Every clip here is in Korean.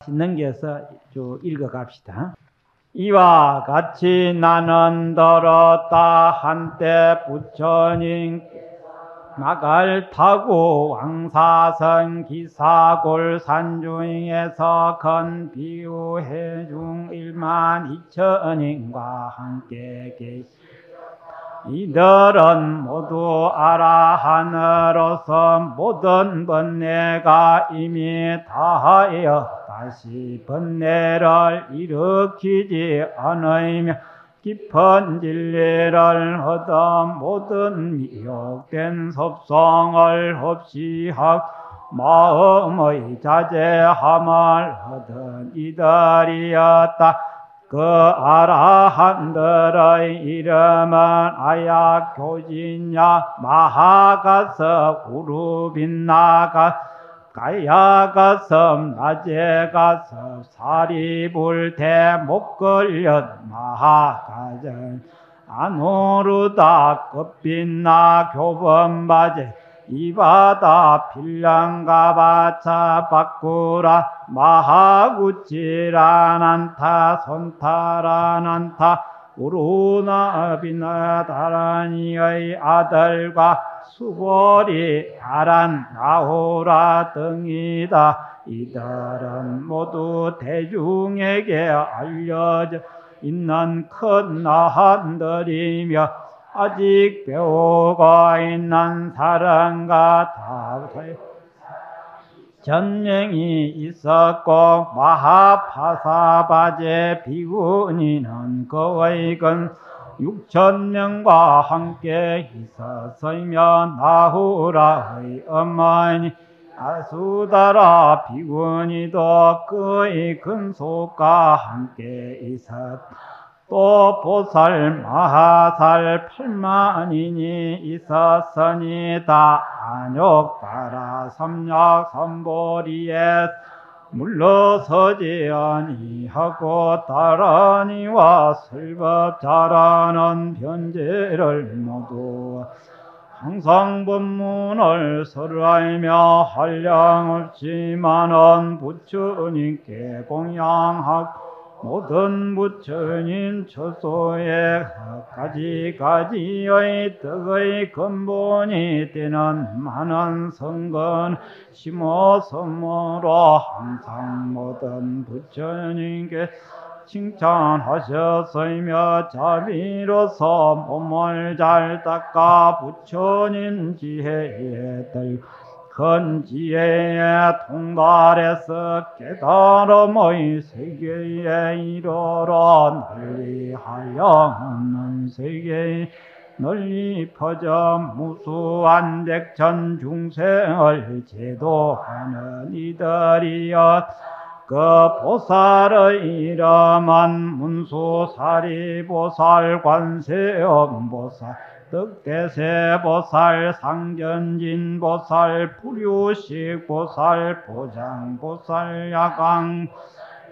신능기에서 쭉 읽어갑시다. 이와 같이 나는 들었다. 한때 부처님 나갈 타고 왕사선 기사골 산중에서 건 비유해 중 1만 2천인과 함께 계시. 이들은 모두 아라한으로서 모든 번뇌가 이미 다하여 다시 번뇌를 일으키지 않으며 깊은 진리를 얻어 모든 미혹된 섭성을 없이 하고 마음의 자제함을 얻은 이들이었다. 그 아라한들의 이름은 아야교진야 마하가섭 우루빈나가 가야가섭 나제가섭 사리불대 목걸엿 마하가전 아누르다 급빛나 교범바제 이바다 필랑가바차 바꾸라 마하구치라난타 손타라난타 우루나비나 다라니의 아들과 수고리 아란 나후라 등이다. 이들은 모두 대중에게 알려져 있는 큰 나한들이며 아직 배우고 있는 사람과 다르게 전쟁이 있었고 마하파사바제 비구니는 그의 근 6,000명과 함께 있었으며 나후라의 어머니 아수다라 비구니도 그의 근속과 함께 있었다. 또 보살 마하살 8만인이 있었으니 다 안욕따라 삼약 삼보리에 물러서지 아니하고 다라니와 설법 잘하는 변제를 모두 항상 법문을 설하며 한량없지만은 부처님께 공양하고 모든 부처님 처소에 가지가지의 덕의 근본이 되는 많은 성근 심어섬으로 항상 모든 부처님께 칭찬하셨으며 자비로서 몸을 잘 닦아 부처님 지혜에 들 큰 지혜에 통달해서 깨달음의 세계에 이르러 널리 한량없는 세계에 널리 퍼져 무수한 백천 중생을 제도하는 이들이여. 그 보살의 이름은 문수사리보살, 관세음보살, 득대세보살, 상전진보살, 불유식보살, 보장보살, 야강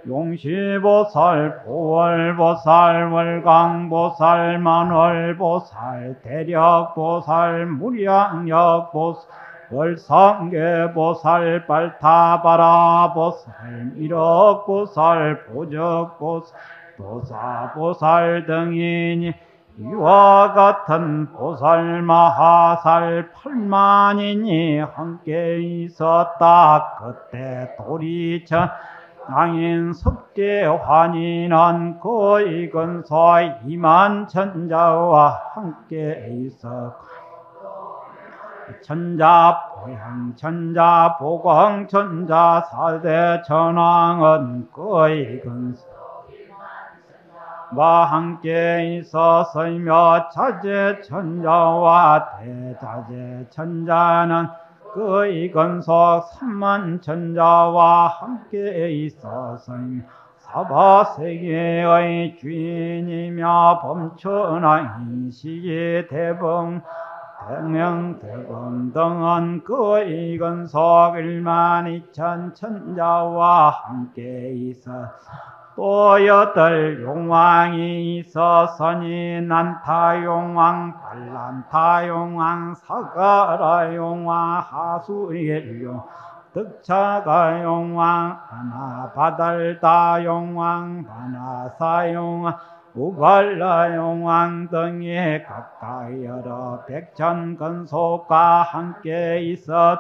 용시보살, 보월보살, 월강보살, 만월보살, 대력보살, 무량역보살, 월성계보살, 발타바라보살, 미륵보살, 보적보살, 도사보살 등이니 이와 같은 보살 마하살 8만인이 함께 있었다. 그때 도리천 당인 석대환인은 그의 근소 2만 천자와 함께 있었고 천자, 보양 천자, 보광 천자, 사대 천왕은 그의 근소와 함께 있었으며 자제 천자와 대자제 천자는 그의 근소 3만 천자와 함께 있었으며 사바세계의 주인이며 범천왕 인식이 대봉 대명대금 등은 그의 근속 1만 2천 천자와 함께 있어 또 8 용왕이 있었으니 난타용왕, 발란타용왕, 사가라용왕, 하수일용, 득차가 용왕 하나 바달다 용왕 바나사 용왕 우발라 용왕 등이 각각 여러 백천근속과 함께 있었.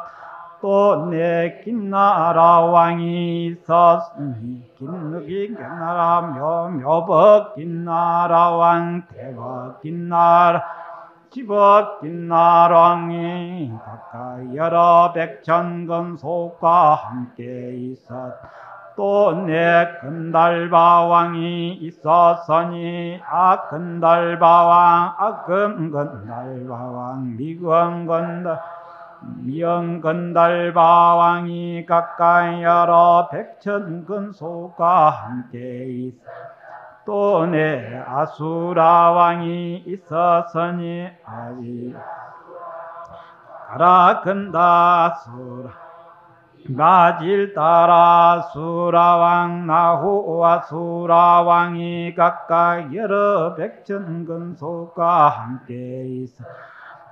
또 내 긴나라 왕이 있었으니 긴나라 묘법 긴나라 왕 대법 긴나라 지법 긴나라 왕이 각각 여러 백천근속과 함께 있었. 또 내 근달바 왕이 있었으니 근달바 왕 아금 근달바 왕 미금 근달 미영건달바 왕이 각각 여러 백천근속과 함께 있어. 또 내 아수라 왕이 있었으니 가라 근다 수라 가질 따라 수라왕 나후와 수라왕이 각각 여러 백천근속과 함께 있어.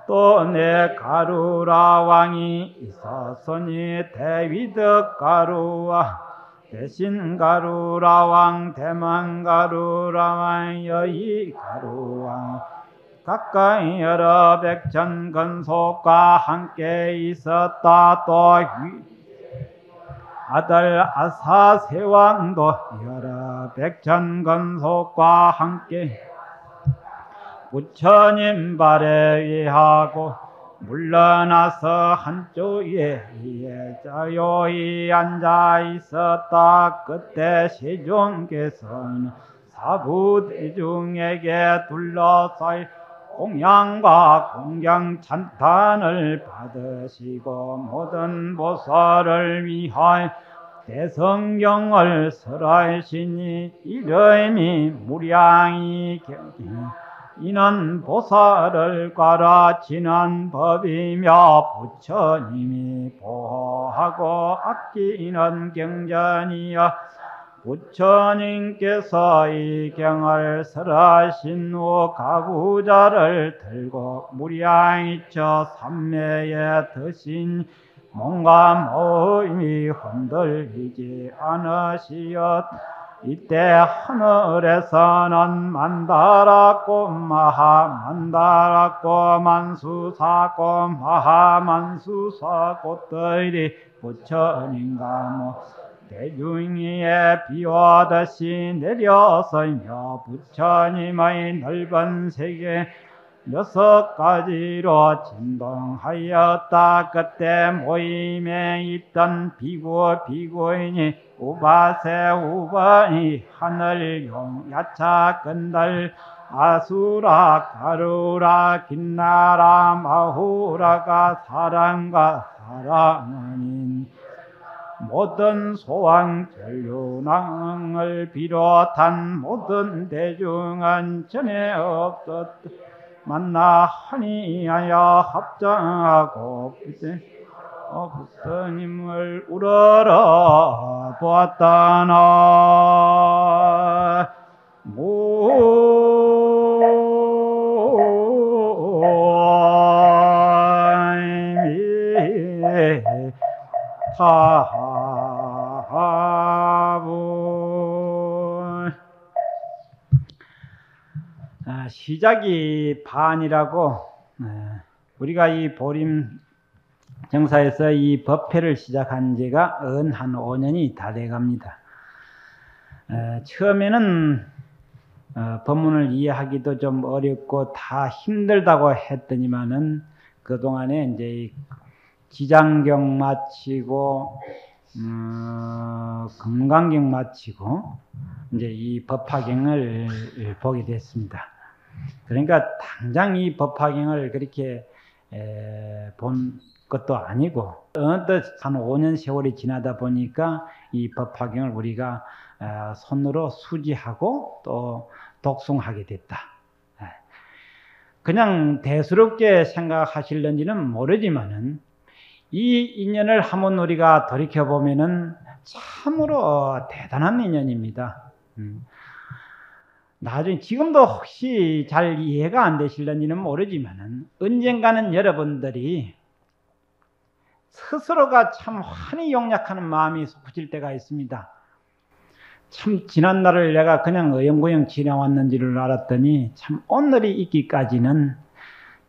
또 내 가루라 왕이 있었으니 대위득 가루와 대신 가루라 왕 대만 가루라 왕 여의 가루왕 각각 여러 백천근속과 함께 있었다. 또 아들 아사세왕도 여러 백천근속과 함께 부처님 발에 의하고 물러나서 한쪽에 자유히 앉아 있었다. 그때 세종께서는 사부대중에게 둘러싸여 공양과 공경 찬탄을 받으시고 모든 보살을 위하여 대성경을 설하시니 이름이 무량이 이는 보살을 가르치는 법이며 부처님이 보호하고 아끼는 경전이여. 부처님께서 이 경을 설하신 후 가부좌를 들고 무량이처 삼매에 드신 몸과 몸이 흔들리지 않으시었. 이때 하늘에서는 만다라꽃 마하만다라꽃 만수사꽃 마하만수사꽃들이 부처님과 대중위에 비오듯이 내려서며 부처님의 넓은 세계 6가지로 진동하였다. 그때 모임에 있던 비구 비구인이 우바세 우바이 하늘용 야차 근달 아수라 가루라 긴나라 마후라가 사람과 사람은 모든 소왕 전류낭을 비롯한 모든 대중은 전에 없었다. 만나 하니하여 합장하고 부처님을 우러러 보았다나. 시작이 반이라고 우리가 이 보림 정사에서 이 법회를 시작한 지가 한 5년이 다 돼갑니다. 처음에는 법문을 이해하기도 좀 어렵고 다 힘들다고 했더니만은 그동안에 이제 지장경 마치고 금강경 마치고 이제 이 법화경을 보게 됐습니다. 그러니까 당장 이 법화경을 그렇게 본 것도 아니고 어느덧 한 5년 세월이 지나다 보니까 이 법화경을 우리가 손으로 수지하고 또 독송하게 됐다. 그냥 대수롭게 생각하실는지는 모르지만은 이 인연을 한번 우리가 돌이켜보면은 참으로 대단한 인연입니다. 나중에 지금도 혹시 잘 이해가 안 되실는지는 모르지만은 언젠가는 여러분들이 스스로가 참 환히 용약하는 마음이 솟구칠 때가 있습니다. 참 지난 날을 내가 그냥 어영부영 지나왔는지를 알았더니 참 오늘이 있기까지는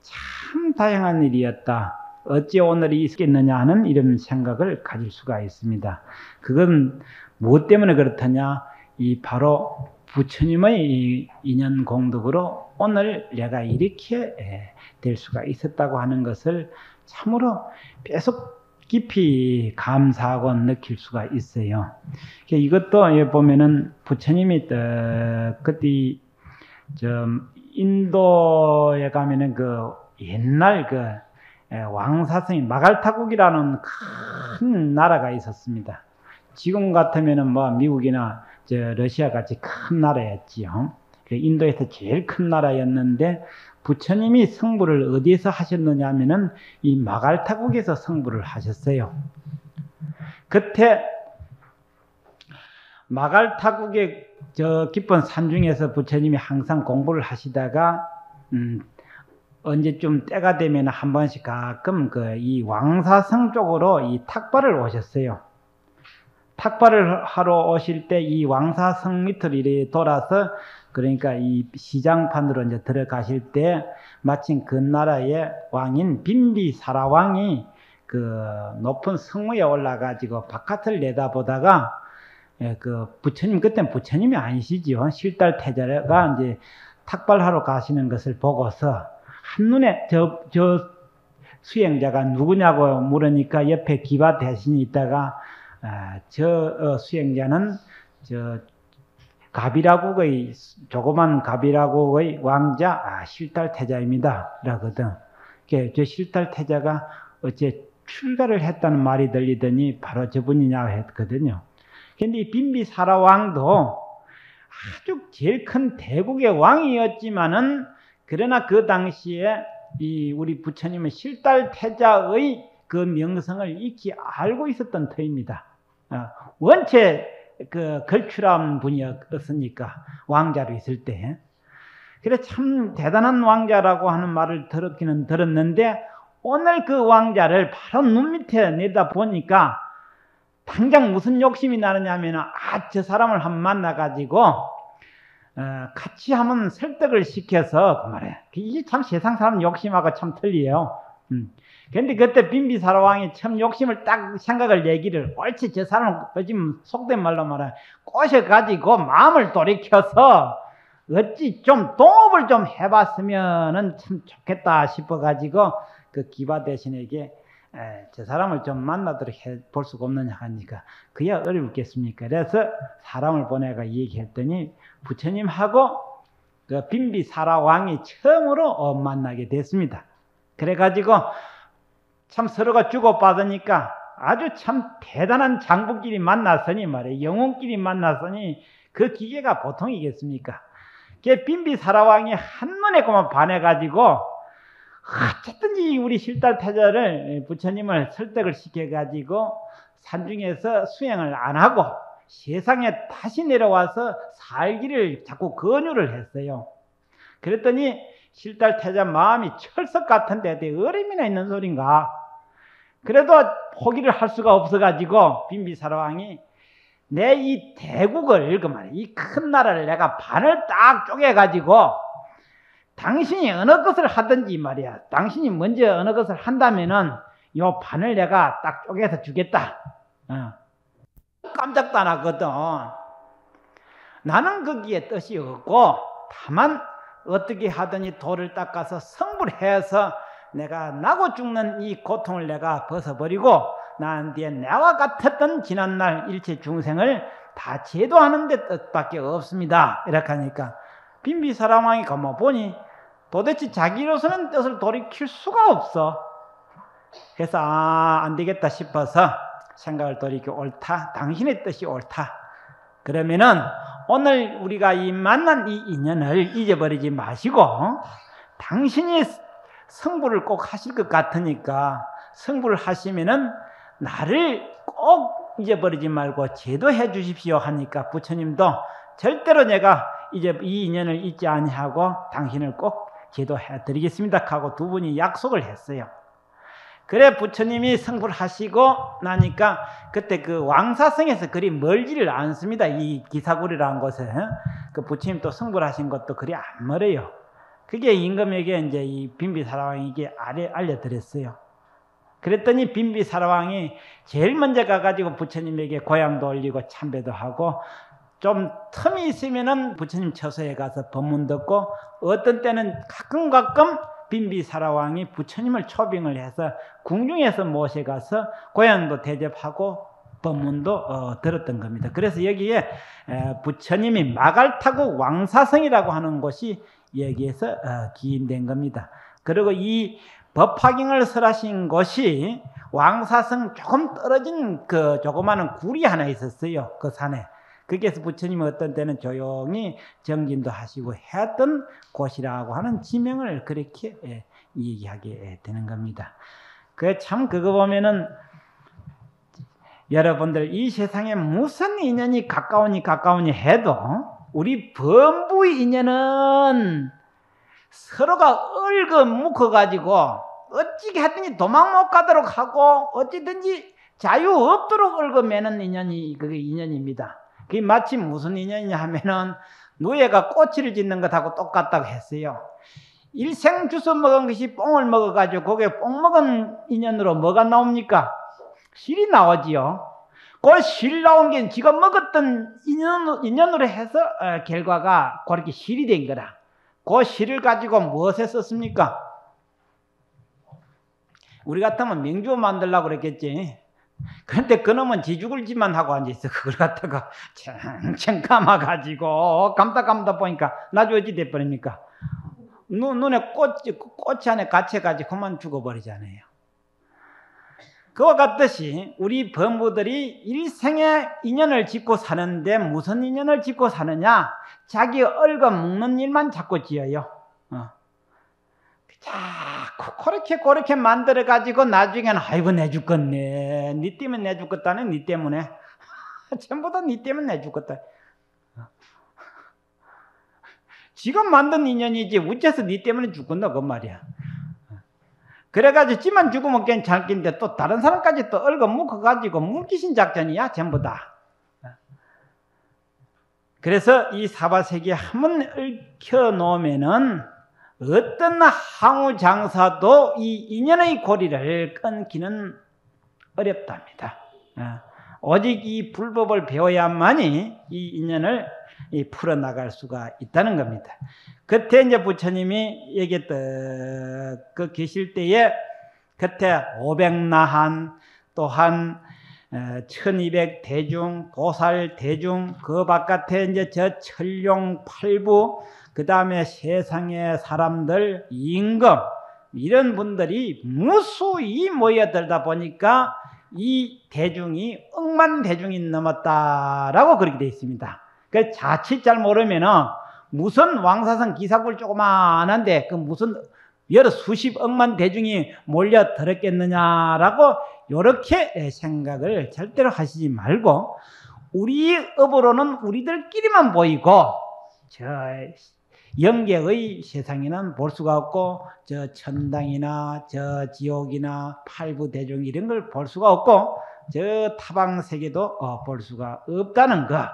참 다양한 일이었다. 어찌 오늘이 있겠느냐 하는 이런 생각을 가질 수가 있습니다. 그건 무엇 때문에 그렇더냐? 이 바로 부처님의 이 인연 공덕으로 오늘 내가 이렇게 될 수가 있었다고 하는 것을 참으로 계속 깊이 감사하고 느낄 수가 있어요. 이것도 보면은 부처님이 그때 인도에 가면은 그 옛날 그 왕사성이 마갈타국이라는 큰 나라가 있었습니다. 지금 같으면은 뭐 미국이나 러시아 같이 큰 나라였지요. 인도에서 제일 큰 나라였는데 부처님이 성불을 어디에서 하셨느냐 하면은 이 마갈타국에서 성불을 하셨어요. 그때 마갈타국의 저 깊은 산중에서 부처님이 항상 공부를 하시다가 언제쯤 때가 되면 한 번씩 가끔 이 왕사성 쪽으로 이 탁발을 오셨어요. 탁발을 하러 오실 때 이 왕사성 밑을 이렇게 돌아서 그러니까 이 시장판으로 이제 들어가실 때 마침 그 나라의 왕인 빈비사라 왕이 그 높은 성무에 올라가지고 바깥을 내다보다가 그 부처님, 그때는 부처님이 아니시지요. 실달 태자가 이제 탁발하러 가시는 것을 보고서 한눈에 저 수행자가 누구냐고 물으니까 옆에 기바 대신이 있다가 저 수행자는 가비라국의 조그만 가비라국의 왕자 실달 태자입니다. 라거든. 저 실달 태자가 어째 출가를 했다는 말이 들리더니 바로 저분이냐고 했거든요. 근데 이 빈비사라 왕도 아주 제일 큰 대국의 왕이었지만은 그러나 그 당시에 이 우리 부처님의 실달 태자의 그 명성을 익히 알고 있었던 터입니다. 원체 그 걸출한 분이었으니까 왕자로 있을 때. 그래 참 대단한 왕자라고 하는 말을 들었기는 들었는데 오늘 그 왕자를 바로 눈 밑에 내다 보니까 당장 무슨 욕심이 나느냐 하면 저 사람을 한번 만나가지고 같이 한번 설득을 시켜서 그 말이야. 이게 참 세상 사람 욕심하고 참 틀려요. 근데 그때 빈비사라 왕이 참 욕심을 딱 생각을 얘기를 옳지 저 사람을 지금 속된 말로 말하면 꼬셔가지고 마음을 돌이켜서 어찌 좀 동업을 좀 해봤으면은 참 좋겠다 싶어가지고 그 기바 대신에게 저 사람을 좀 만나도록 해볼 수가 없느냐 하니까 그야 어렵겠습니까? 그래서 사람을 보내가 얘기했더니 부처님하고 그 빈비사라 왕이 처음으로 만나게 됐습니다. 그래가지고 참 서로가 주고받으니까 아주 참 대단한 장부끼리 만났으니 말이에요. 영혼끼리 만났으니 그 기계가 보통이겠습니까? 그 빈비사라 왕이 한눈에 그만 반해가지고 어쨌든지 우리 실달 태자를 부처님을 설득을 시켜가지고 산중에서 수행을 안 하고 세상에 다시 내려와서 살기를 자꾸 권유를 했어요. 그랬더니 실달 태자 마음이 철석 같은데 어림이나 있는 소린가. 그래도 포기를 할 수가 없어가지고 빈비사라 왕이 내 이 대국을 그 말이야 이 큰 나라를 내가 반을 딱 쪼개가지고 당신이 어느 것을 하든지 말이야 당신이 먼저 어느 것을 한다면은 요 반을 내가 딱 쪼개서 주겠다. 깜짝도 안 하거든. 나는 거기에 뜻이 없고 다만 어떻게 하더니 돌을 닦아서 성불해서 내가 나고 죽는 이 고통을 내가 벗어버리고 나한테 나와 같았던 지난날 일체 중생을 다 제도하는 데 뜻밖에 없습니다. 이렇게 하니까 빈비사라 왕이 가만 보니 도대체 자기로서는 뜻을 돌이킬 수가 없어. 그래서 안 되겠다 싶어서 생각을 돌이켜 옳다. 당신의 뜻이 옳다. 그러면은 오늘 우리가 이 만난 이 인연을 잊어버리지 마시고 당신이 성불을 꼭 하실 것 같으니까 성불을 하시면은 나를 꼭 잊어버리지 말고 제도해 주십시오 하니까 부처님도 절대로 내가 이제 이 인연을 잊지 아니하고 당신을 꼭 제도해 드리겠습니다 하고 두 분이 약속을 했어요. 그래 부처님이 성불 하시고 나니까 그때 그 왕사성에서 그리 멀지를 않습니다. 이 기사굴이라는 곳에. 그 부처님 또 성불하신 것도 그리 안 멀어요. 그게 임금에게 이제 이 빈비사라왕에게 알려드렸어요. 그랬더니 빈비사라왕이 제일 먼저 가가지고 부처님에게 고향도 올리고 참배도 하고, 좀 틈이 있으면은 부처님 처소에 가서 법문 듣고, 어떤 때는 가끔 빈비사라왕이 부처님을 초빙을 해서 궁중에서 모셔가서 고향도 대접하고 법문도 들었던 겁니다. 그래서 여기에 부처님이 마갈 타고 왕사성이라고 하는 곳이 여기에서 기인된 겁니다. 그리고 이 법화경을 설하신 곳이 왕사성 조금 떨어진 그 조그마한 굴이 하나 있었어요. 그 산에. 거기에서 부처님이 어떤 때는 조용히 정진도 하시고 했던 곳이라고 하는 지명을 그렇게 얘기하게 되는 겁니다. 참 그거 보면은 여러분들 이 세상에 무슨 인연이 가까우니 해도 우리 범부 인연은 서로가 묶어가지고 어찌게 하든지 도망 못 가도록 하고 어찌든지 자유 없도록 매는 인연이 그게 인연입니다. 그게 마치 무슨 인연이냐 하면은 누에가 꼬치를 짓는 것하고 똑같다고 했어요. 일생 주워 먹은 것이 뽕을 먹어가지고 거기에 뽕 먹은 인연으로 뭐가 나옵니까? 실이 나오지요. 그 실 나온 게 지가 먹었던 인연으로 해서 결과가 그렇게 실이 된 거라. 그 실을 가지고 무엇에 썼습니까? 우리 같으면 명주 만들려고 그랬겠지. 그런데 그놈은 지죽을지만 하고 앉아있어. 그걸 갖다가 챙챙 감아가지고 감다 보니까 나중에 어찌 돼버립니까? 눈에 꽃이 안에 갇혀가지고 그만 죽어버리잖아요. 그와 같듯이 우리 범부들이 일생에 인연을 짓고 사는데 무슨 인연을 짓고 사느냐? 자기 먹는 일만 자꾸 지어요. 자꾸 그렇게 만들어가지고 나중에는 아이고 내 죽겠네. 니 때문에 내 죽겠다네. 니 때문에. 전부 다 니 때문에 내 죽겠다. 지금 만든 인연이지 어째서 니 때문에 죽겠나 그 말이야. 그래가지고 지만 죽으면 괜찮긴데 또 다른 사람까지 또 묶어가지고 묶이신 작전이야 전부 다. 그래서 이 사바세계에 한번 얽혀 놓으면은 어떤 항우 장사도 이 인연의 고리를 끊기는 어렵답니다. 오직 이 불법을 배워야만이 이 인연을 풀어나갈 수가 있다는 겁니다. 그때 이제 부처님이 얘기했던 그 계실 때에 그때 500나한 또한 1200 대중, 도살 대중, 그 바깥에 이제 저 천룡 팔부, 그 다음에 세상의 사람들, 임금, 이런 분들이 무수히 모여들다 보니까 이 대중이 억만 대중이 넘었다라고 그렇게 되어 있습니다. 그 자칫 잘 모르면은 무슨 왕사성 기사굴 조그만한데 그 무슨 여러 수십억만 대중이 몰려들었겠느냐라고 이렇게 생각을 절대로 하시지 말고, 우리 업으로는 우리들끼리만 보이고 저 영계의 세상에는 볼 수가 없고, 저 천당이나 저 지옥이나 팔부대중 이런 걸 볼 수가 없고, 저 타방세계도 볼 수가 없다는 것.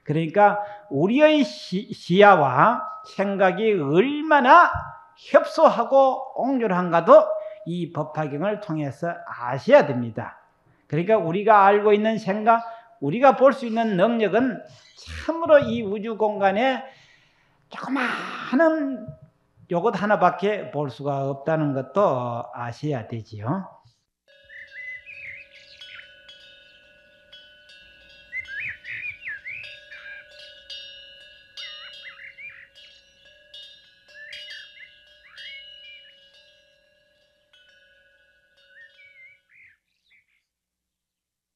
그러니까 우리의 시야와 생각이 얼마나 협소하고 옹졸한가도 이 법화경을 통해서 아셔야 됩니다. 그러니까 우리가 알고 있는 생각, 우리가 볼 수 있는 능력은 참으로 이 우주 공간에 조그마한 요것 하나밖에 볼 수가 없다는 것도 아셔야 되지요.